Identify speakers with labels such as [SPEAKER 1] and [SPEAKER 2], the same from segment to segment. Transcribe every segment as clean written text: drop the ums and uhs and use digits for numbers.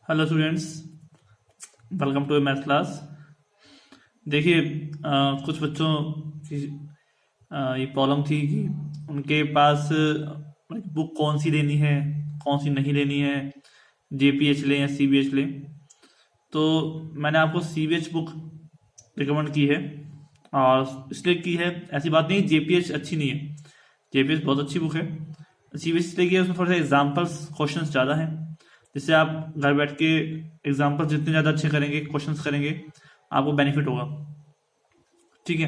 [SPEAKER 1] Hello students, welcome to math class. देखिए, कुछ बच्चों की ये प्रॉब्लम थी कि उनके पास बुक कौन सी लेनी है, कौन सी नहीं लेनी है, जेपीएच लें या सीबीएच लें। तो मैंने आपको सीबीएच बुक रिकमेंड की है, और इसलिए की है, ऐसी बात नहीं जेपीएच अच्छी नहीं है। जेपीएच बहुत अच्छी बुक है। सीबीएच इसलिए की है, उसमें थोड़े से एग्जाम्पल्स क्वेश्चंस ज़्यादा हैं, जिससे आप घर बैठ के एग्जाम्पल जितने ज़्यादा अच्छे करेंगे, क्वेश्चंस करेंगे, आपको बेनिफिट होगा। ठीक है,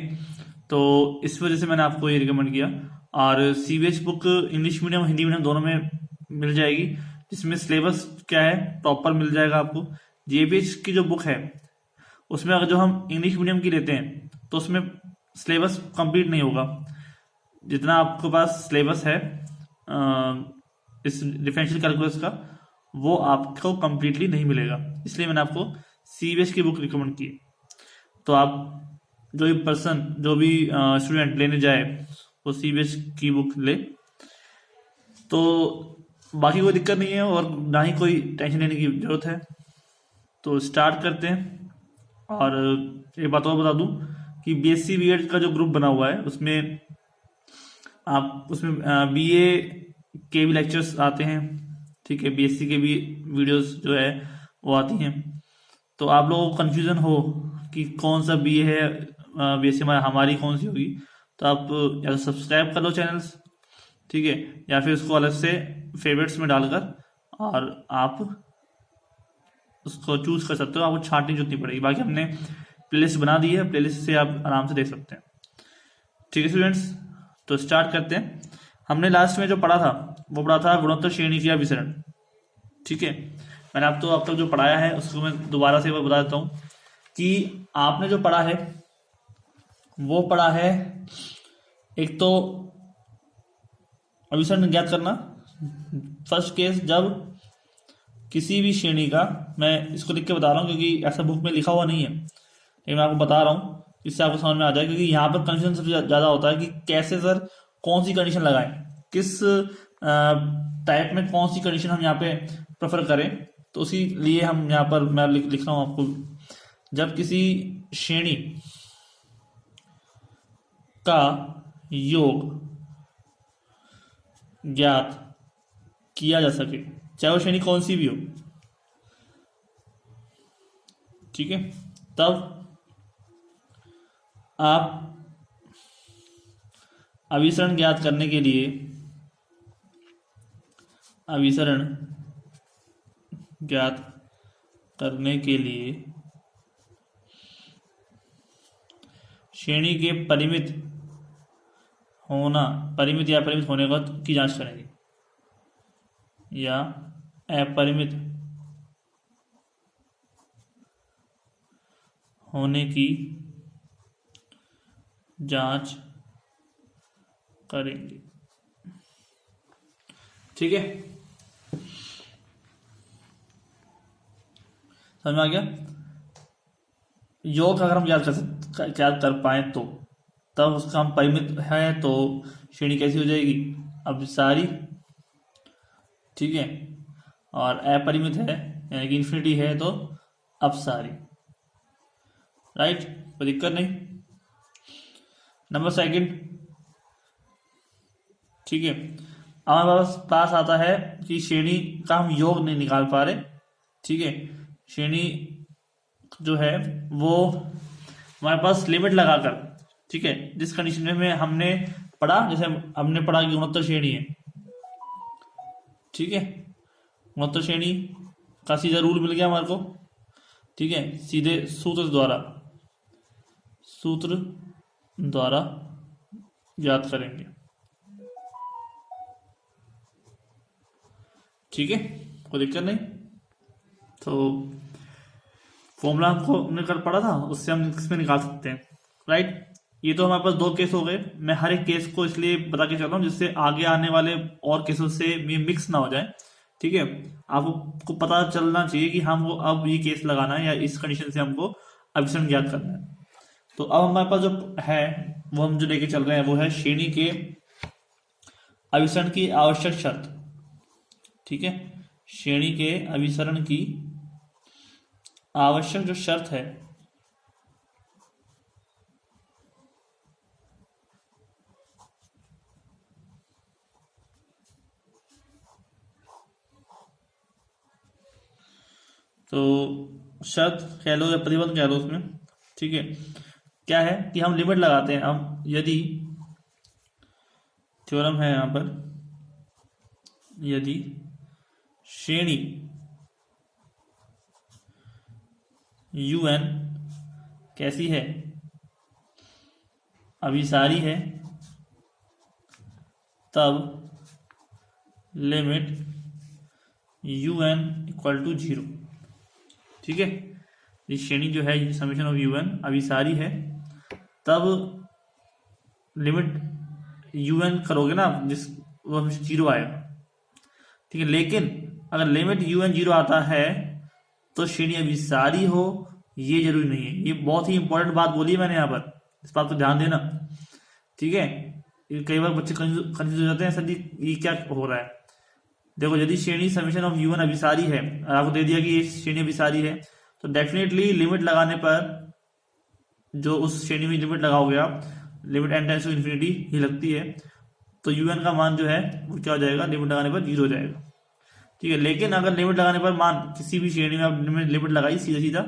[SPEAKER 1] तो इस वजह से मैंने आपको ये रिकमेंड किया। और CBH book English medium Hindi medium दोनों में मिल जाएगी, जिसमें सिलेबस क्या है प्रॉपर मिल जाएगा आपको। जेपीएच की जो बुक है उसमें अगर जो हम इंग्लिश मीडियम की लेते हैं तो उसमें सिलेबस कंप्लीट नहीं होगा। जितना आपके पास सिलेबस है इस डिफरेंशियल कैलकुलस का, वो आपको कंप्लीटली नहीं मिलेगा। इसलिए मैंने आपको सीबीएस की बुक रिकमेंड की। तो आप जो भी पर्सन, जो भी स्टूडेंट लेने जाए, वो सीबीएस की बुक ले, तो बाकी कोई दिक्कत नहीं है और ना ही कोई टेंशन लेने की जरूरत है। तो स्टार्ट करते हैं। और एक बात और बता दूं कि बीएससी बीएड का जो ग्रुप बना हुआ है उसमें आप उसमें बीए के भी लेक्चर्स आते हैं। ठीक है, बीएससी के भी वीडियोस जो है वो आती हैं। तो आप लोगों को कन्फ्यूजन हो कि कौन सा बीए है, बीएससी हमारी कौन सी होगी, तो आप या तो सब्सक्राइब कर लो चैनल्स, ठीक है, या फिर उसको अलग से फेवरेट्स में डालकर और आप उसको चूज कर सकते हो। आपको छांटने की जरूरत नहीं पड़ेगी। बाकी हमने प्लेलिस्ट बना दी है, प्लेलिस्ट से आप आराम से देख सकते हैं। ठीक है स्टूडेंट्स, तो स्टार्ट करते हैं। हमने लास्ट में जो पढ़ा था वो पढ़ा था गुणोत्तर श्रेणी क्रिया विसरण। ठीक है, मैंने आप तक जो पढ़ाया है उसको मैं दोबारा से बता देता हूँ कि आपने जो पढ़ा है वो पढ़ा है, एक तो अभिसरण ज्ञात करना। फर्स्ट केस, जब किसी भी श्रेणी का, मैं इसको लिख के बता रहा हूँ क्योंकि ऐसा बुक में लिखा हुआ नहीं है, लेकिन मैं आपको बता रहा हूँ इससे आपको समझ में आ जाए, क्योंकि यहाँ पर कंफ्यूजन सबसे ज़्यादा होता है कि कैसे सर कौन सी कंडीशन लगाएं, किस टाइप में कौन सी कंडीशन हम यहाँ पे प्रेफर करें। तो उसी लिए हम यहाँ पर मैं लिख रहा हूँ आपको, जब किसी श्रेणी का योग ज्ञात किया जा सके, चाहे वो श्रेणी कौन सी भी हो, ठीक है, तब आप अभिसरण ज्ञात करने के लिए श्रेणी के परिमित या परिमित होने की जांच करेंगे, या अपरिमित होने की जांच करेंगे। ठीक है, समझ में आ गया। योग अगर हम याद कर पाए तो तब उसका हम परिमित है तो श्रेणी कैसी हो जाएगी, अभिसारी। ठीक है, और अपरिमित है यानी कि इन्फिनिटी है तो अपसारी। राइट, कोई दिक्कत नहीं। नंबर सेकंड, ठीक है, हमारे पास आता है कि श्रेणी का हम योग नहीं निकाल पा रहे। ठीक है, श्रेणी जो है वो हमारे पास लिमिट लगाकर, ठीक है, जिस कंडीशन में हमने पढ़ा, जैसे हमने पढ़ा कि गुणोत्तर श्रेणी है, ठीक है, गुणोत्तर श्रेणी का सीधा रूल मिल गया हमारे को। ठीक है, सीधे सूत्र द्वारा याद करेंगे। ठीक है, कोई दिक्कत नहीं। तो फॉर्मूला हमने कल पढ़ा था, उससे हम इसमें निकाल सकते हैं। राइट, ये तो हमारे पास दो केस हो गए। मैं हर एक केस को इसलिए बता के चल रहा हूँ जिससे आगे आने वाले और केसों से मिक्स ना हो जाए। ठीक है, आपको पता चलना चाहिए कि हमको अब ये केस लगाना है या इस कंडीशन से हमको अभिसरण ज्ञात करना है। तो अब हमारे पास जो है वो हम जो लेके चल रहे हैं वो है श्रेणी के अभिसरण की आवश्यक शर्त। ठीक है, श्रेणी के अभिसरण की आवश्यक जो शर्त है तो शर्त कह लो या प्रतिबंध कह लो उसमें, ठीक है, क्या है कि हम लिमिट लगाते हैं। हम यदि थ्योरम है यहाँ पर, यदि श्रेणी UN कैसी है, अभिसारी है, तब लिमिट UN इक्वल टू 0, ठीक है। ये श्रेणी जो है समेशन ऑफ UN अभिसारी है, तब लिमिट UN करोगे ना जिस वो हमेशा 0 आएगा, ठीक है। लेकिन अगर लिमिट UN 0 आता है तो श्रेणी अभिसारी हो, ये जरूरी नहीं है। ये बहुत ही इंपॉर्टेंट बात बोली है मैंने यहाँ पर, इस बात पर ध्यान देना, ठीक है। ये कई बार बच्चे कंफ्यूज हो जाते हैं, सर जी ये क्या हो रहा है। देखो यदि श्रेणी समेशन ऑफ UN अभिसारी है, आपको दे दिया कि ये श्रेणी अभिसारी है, तो डेफिनेटली लिमिट लगाने पर जो उस श्रेणी में लिमिट लगाओगे आप, limit n tends to infinity ही लगती है, तो UN का मान जो है वो क्या हो जाएगा, लिमिट लगाने पर 0 हो जाएगा, ठीक है। लेकिन अगर लिमिट लगाने पर मान किसी भी श्रेणी में आप लिमिट लगाई, सीधा सीधा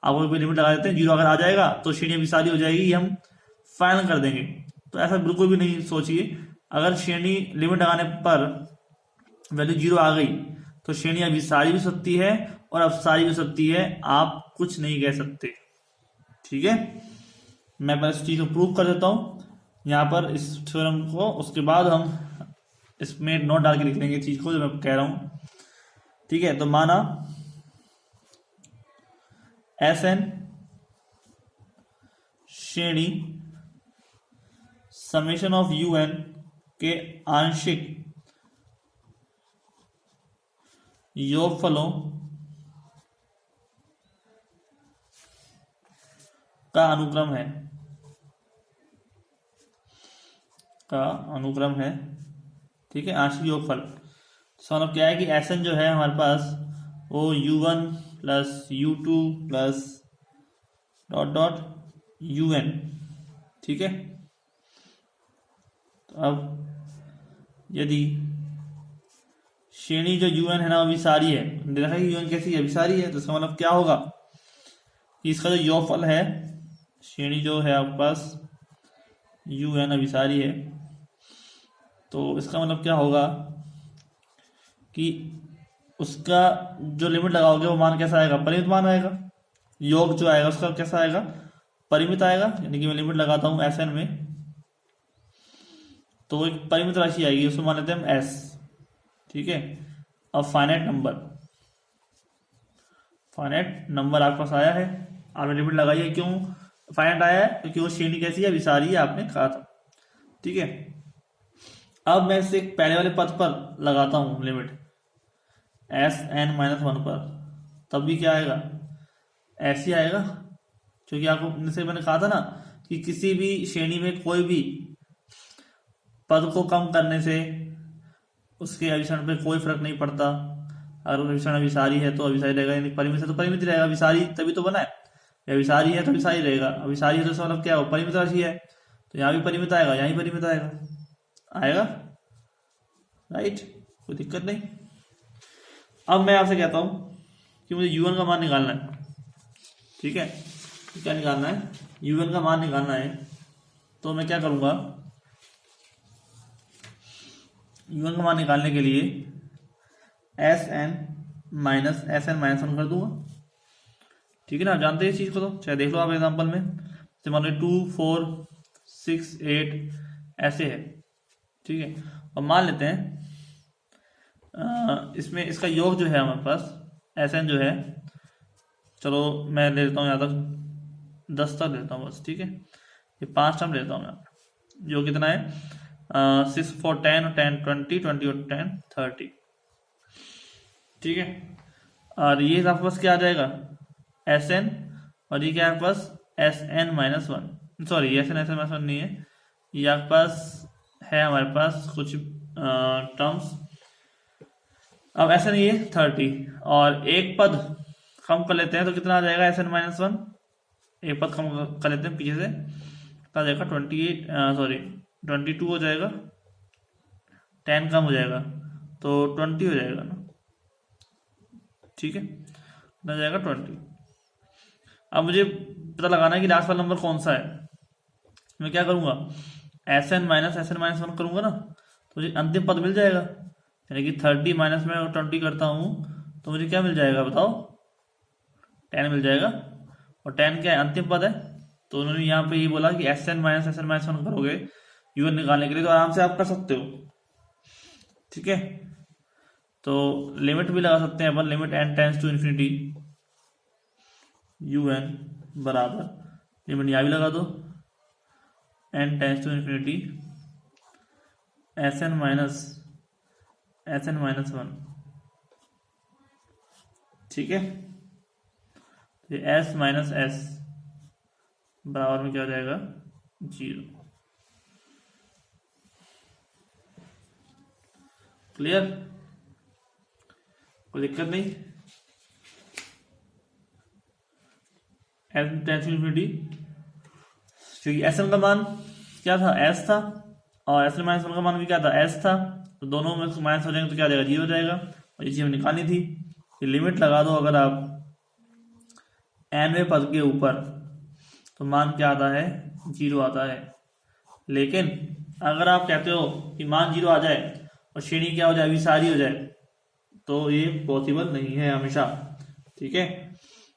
[SPEAKER 1] आप कोई लिमिट लगा देते हैं, 0 अगर आ जाएगा तो श्रेणी अभिसारी हो जाएगी, ये हम फाइनल कर देंगे। तो ऐसा बिल्कुल भी नहीं सोचिए। अगर श्रेणी लिमिट लगाने पर वैल्यू 0 आ गई तो श्रेणी अभिसारी भी हो सकती है और अपसारी भी हो सकती है, आप कुछ नहीं कह सकते, ठीक है। मैं पहले इस चीज को प्रूव कर देता हूं यहाँ पर इस थ्योरम को, उसके बाद हम इसमें नोट डाल के लिख लेंगे चीज को जो मैं कह रहा हूं, ठीक है। तो माना Sn श्रेणी समेशन ऑफ UN के आंशिक योगफलों का अनुक्रम है, ठीक है, आंशिक योगफल। तो मतलब क्या है कि Sn जो है हमारे पास वो U1 plus U2 plus dot dot UN, ठीक है। तो अब यदि श्रेणी जो UN है ना अभिसारी है, देखा है कि UN कैसी है, अभिसारी है, तो इसका मतलब क्या होगा कि इसका जो योगफल है, श्रेणी जो है आपके पास UN अभिसारी है, तो इसका मतलब क्या होगा कि उसका जो लिमिट लगाओगे वो मान कैसा आएगा, परिमित मान आएगा। योग जो आएगा उसका कैसा आएगा, परिमित आएगा। यानी कि मैं लिमिट लगाता हूं Sn में, तो वो एक परिमित राशि आएगी, उसको मान लेते हैं हम S, ठीक है। अब फाइनाइट नंबर आपके पास आया है, आपने लिमिट लगाई है। क्यों फाइनाइट आया है, क्योंकि वो श्रेणी कैसी है, अभिसारी है, आपने कहा था, ठीक है। अब मैं इसे पहले वाले पद पर लगाता हूं लिमिट Sn-1 पर, तब भी क्या आएगा, ऐसे आएगा। क्योंकि आपको जैसे मैंने कहा था ना कि किसी भी श्रेणी में कोई भी पद को कम करने से उसके अभिसरण पे कोई फर्क नहीं पड़ता। अगर अभिसरण अभिसारी है तो अभिसारी रहेगा, यानी परिमित है तो परिमित रहेगा। अभिसारी तभी तो बना है, अभिसारी है तो अभिसारी रहेगा। अभिसारी है तो मतलब क्या हो, परिमित राशि है, तो यहाँ भी परिमित आएगा, यहाँ भी परिमित आएगा, राइट, कोई दिक्कत नहीं। अब मैं आपसे कहता हूं कि मुझे UN का मान निकालना है, ठीक है। तो क्या निकालना है, UN का मान निकालना है। तो मैं क्या करूंगा, UN का मान निकालने के लिए Sn-1 कर दूंगा, ठीक है ना। जानते हैं इस चीज को, तो चाहे देख लो आप एग्जांपल में, जैसे मान लो 2 4 6 8 ऐसे है, ठीक है। और मान लेते हैं इसमें इसका योग जो है हमारे पास Sn जो है, चलो मैं ले लेता हूँ यहाँ तक 10 तक लेता हूँ बस, ठीक है। ये 5 टर्म लेता हूँ मैं, जो कितना है 6 4 10 10 20 20 और 10 30, ठीक है। और ये आपके पास क्या आ जाएगा Sn, और ये क्या है आपके पास Sn-1, सॉरी Sn-1 नहीं है, ये आपके पास है हमारे पास कुछ टर्म्स। अब ऐसा नहीं है 30, और एक पद कम कर लेते हैं तो कितना आ जाएगा एस एन माइनस वन, एक पद कम कर लेते हैं पीछे से, कितना आ जाएगा 28, सॉरी 22 हो जाएगा, 10 कम हो जाएगा तो 20 हो जाएगा ना, ठीक है, कितना जाएगा 20। अब मुझे पता लगाना है कि लास्ट वाला नंबर कौन सा है। मैं क्या करूँगा, एस एन माइनस वन करूँगा ना, तो मुझे अंतिम पद मिल जाएगा, यानी कि 30 माइनस में 20 करता हूँ तो मुझे क्या मिल जाएगा बताओ, 10 मिल जाएगा। और 10 क्या है, अंतिम पद है, तो उन्होंने यहाँ पे ये बोला कि एस एन माइनस वन करोगे यूएन निकालने के लिए, तो आराम से आप कर सकते हो, ठीक है। तो लिमिट भी लगा सकते हैं अपन, limit N tends to infinity U N बराबर, लिमिट यहाँ भी लगा दो, N tends to infinity S N minus one, ठीक है। तो एस माइनस एस बराबर में क्या हो जाएगा 0। क्लियर, कोई दिक्कत नहीं। एन टेंस टू इन्फिनिटी, क्योंकि एस एन का मान क्या था, एस था, और एस एन माइनस वन का मान भी क्या था, एस था, तो दोनों में माइनस हो जाएंगे तो क्या हो जाएगा 0 हो जाएगा। और ये चीज हमें निकालनी थी, कि लिमिट लगा दो अगर आप एनवें पद के ऊपर तो मान क्या आता है 0 आता है। लेकिन अगर आप कहते हो कि मान 0 आ जाए और श्रेणी क्या हो जाए अभिसारी हो जाए, तो ये पॉसिबल नहीं है हमेशा, ठीक है।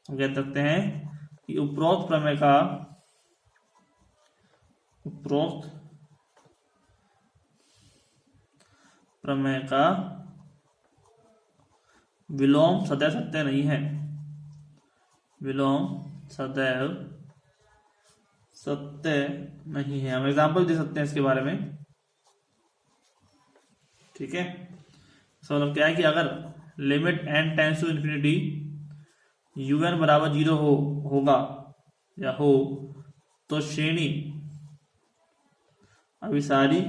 [SPEAKER 1] हम कह सकते हैं कि उपरोक्त प्रमेय का विलोम सदैव सत्य नहीं है, विलोम सदैव सत्य नहीं है। हम एग्जाम्पल दे सकते हैं इसके बारे में, ठीक है। सवाल क्या है कि अगर limit N tends to infinity U N बराबर 0 होगा या हो, तो श्रेणी अभिसारी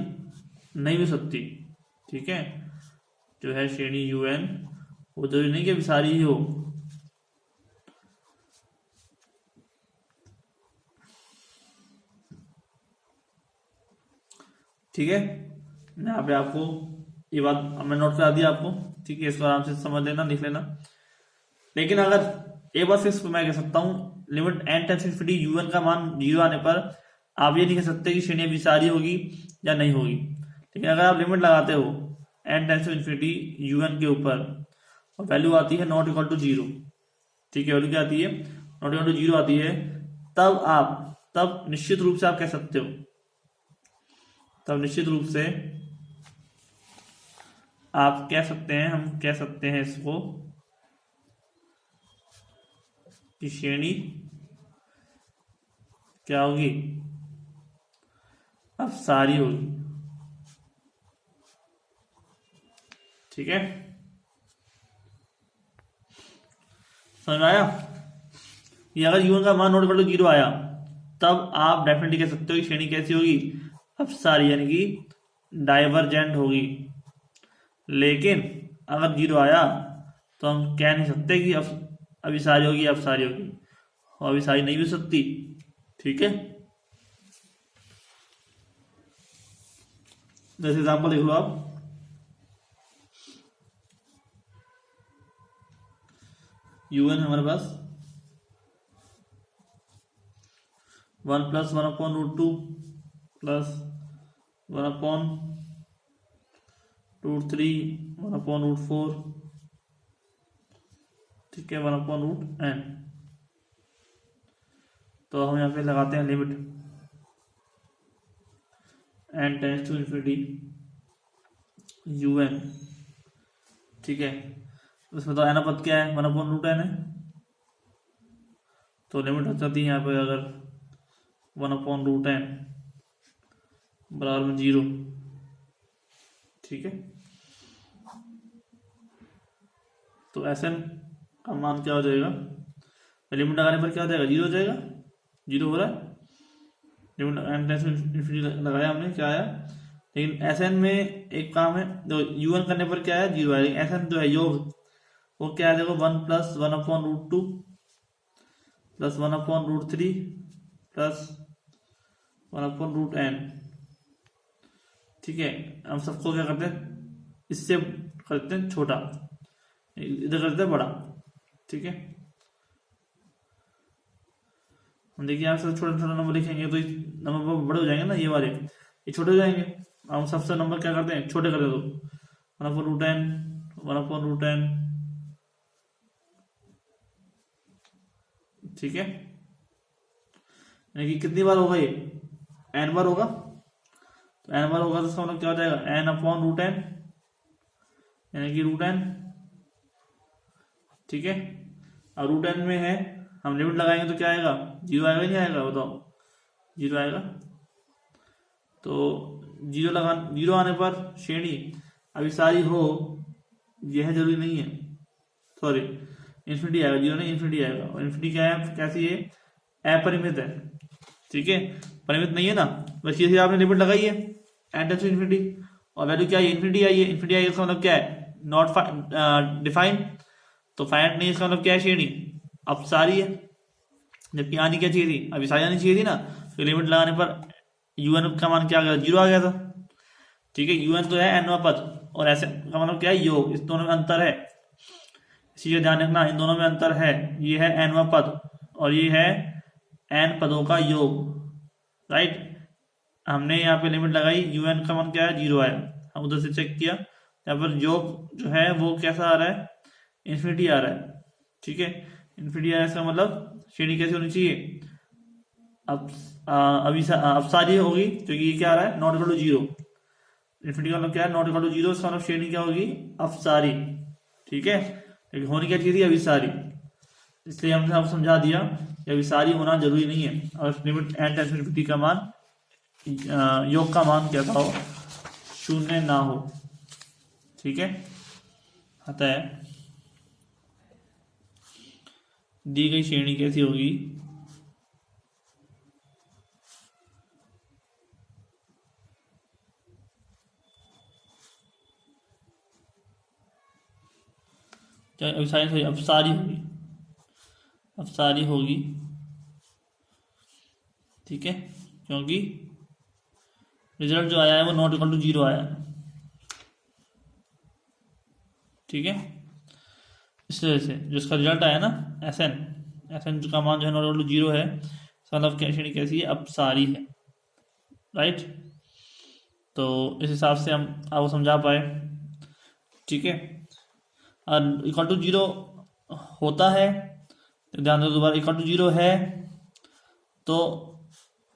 [SPEAKER 1] नहीं हो सकती, ठीक है। जो है श्रेणी यूएन वो जरूरी नहीं कि अभिसारी ही हो, ठीक है। यहाँ पे आपको ये बात मैं नोट करा दिया आपको, ठीक है, इसको आराम से समझ लेना, लिख लेना। लेकिन अगर एक बार फिक्स मैं कह सकता हूँ, limit N tends to infinity U N का मान 0 आने पर आप ये नहीं कह सकते कि श्रेणी अभिसारी होगी या नहीं होगी। लेकिन अगर आप लिमिट लगाते हो N tends to infinity U N के ऊपर और वैल्यू आती है नॉट इक्वल टू 0, ठीक है, वैल्यू क्या आती है नॉट इक्वल टू 0 आती है, तब निश्चित रूप से आप कह सकते हो, तब निश्चित रूप से आप कह सकते हैं, हम कह सकते हैं इसको कि श्रेणी क्या होगी अभिसारी होगी, ठीक है। समझ में आया? ये अगर यूएन का मान नॉट इक्वल टू 0 आया तब आप डेफिनेटली कह सकते हो कि श्रेणी कैसी होगी अभिसारी, यानी कि डाइवर्जेंट होगी। लेकिन अगर 0 आया तो हम कह नहीं सकते कि अभिसारी होगी या अभिसारी होगी, और अभिसारी नहीं हो सकती, ठीक है। जैसे एग्जाम्पल देख लो आप, यूएन हमारे पास 1 + 1/√2 + 1/√3 1/√4, ठीक है, 1/√n। तो हम यहाँ पे लगाते हैं limit n tends to infinity un, ठीक है। उसमें तो n पद क्या है 1/√n है, तो लिमिट हो जाती है यहाँ पे अगर 1/√n बराबर में 0, ठीक है। तो Sn का मान क्या हो जाएगा, लिमिट लगाने पर क्या हो जाएगा 0 हो जाएगा, 0 हो रहा है, limit n tends to infinity लगाया हमने, क्या आया। लेकिन Sn में एक काम है, जो un करने पर क्या है 0 है, लेकिन Sn जो है योग वो क्या है देखो, 1+1/√2 प्लस 1/√3 प्लस 1/√n। ठीक है, हम सबको क्या करते हैं, इससे करते हैं छोटा, इधर करते हैं बड़ा। ठीक है, हम देखिए यहाँ से छोटा छोटा नंबर लिखेंगे तो नंबर बड़े हो जाएंगे ना, ये वाले ये छोटे हो जाएंगे। हम सबसे नंबर क्या करते हैं, छोटे कर दे दो, 1/√n 1/√n। ठीक है, यानी कि कितनी बार होगा ये, n बार होगा। तो n बार होगा तो इसका मतलब क्या हो जाएगा, n/√n, यानी कि √n। ठीक है, और √n में है, हम लिमिट लगाएंगे तो क्या आएगा, 0 आएगा, नहीं आएगा बताओ, 0 आएगा। तो 0 आने पर श्रेणी अभिसारी हो, यह जरूरी नहीं है, सॉरी इन्फिनिटी आएगा, 0 नहीं इन्फिनिटी आएगा। और इन्फिनिटी क्या है, कैसी है, अपरिमित है। ठीक है, परिमित नहीं है ना, बस ये आपने लिमिट लगाई है n टेंड्स टू इन्फिनिटी, और वैल्यू क्या है, इन्फिनिटी आई है। इन्फिनिटी आई है इसका मतलब क्या है, नॉट डिफाइंड, तो फाइनाइट नहीं, इसका मतलब क्या है, श्रेणी अपसारी है। जबकि आनी क्या चाहिए थी, अभिसारी आनी चाहिए थी ना, तो लिमिट लगाने पर un का मान क्या आ गया, 0 आ गया था। ठीक है, un तो है nवां पद, और ऐसे का मतलब क्या है, योग, इस दोनों में अंतर है, इसी का ध्यान रखना, इन दोनों में अंतर है। ये है nवां पद और ये है n पदों का योग, राइट। हमने यहाँ पे लिमिट लगाई, un का मान क्या है, 0 आया। हम उधर से चेक किया, यहाँ पर योग जो है वो कैसा आ रहा है, इन्फिनिटी आ रहा है। ठीक है, इन्फिनिटी आ रहा है, इसका मतलब श्रेणी कैसी होनी चाहिए, अब अपसारी होगी, क्योंकि ये क्या आ रहा है, नॉट इक्वल टू 0। इन्फिनिटी का मतलब क्या है, नॉट इक्वल टू 0, इसका मतलब श्रेणी क्या होगी, अपसारी। ठीक है, लेकिन होनी क्या चाहिए थी, अभिसारी। इसलिए हमने आपको समझा दिया कि अभिसारी होना जरूरी नहीं है, और limit n tends to infinity का मान, योग का मान क्या था, 0 ना हो। ठीक है, अतः दी गई श्रेणी कैसी होगी, अपसारी होगी, अपसारी होगी। ठीक है, क्योंकि रिजल्ट जो आया है वो नॉट इक्वल टू 0 आया है। ठीक है, इस वजह से जो इसका रिजल्ट आया ना, एस एन का मान जो है नॉट इक्वल टू 0 है, मतलब क्या श्रेणी कैसी है, अपसारी है, राइट। तो इस हिसाब से हम आपको समझा पाए। ठीक है, और इक्वल टू 0 होता है, तो ध्यान दो दोबारा, इक्वल टू 0 है तो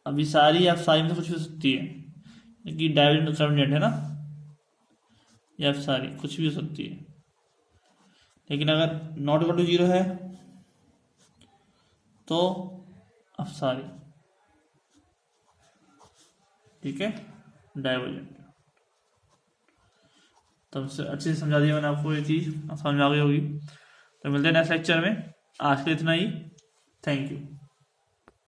[SPEAKER 1] अभिसारी या अपसारी में से कुछ भी हो सकती है, क्योंकि डाइवर्जेंट कंवर्जेंट है ना, या अपसारी कुछ भी हो सकती है। लेकिन अगर नॉट इक्वल टू 0 है तो अपसारी। ठीक है, डाइवर्जेंट। तब से अच्छे से समझा दिया मैंने आपको, ये चीज़ समझ आ गई होगी। तो मिलते हैं नेक्स्ट लेक्चर में, आज के लिए इतना ही, थैंक यू।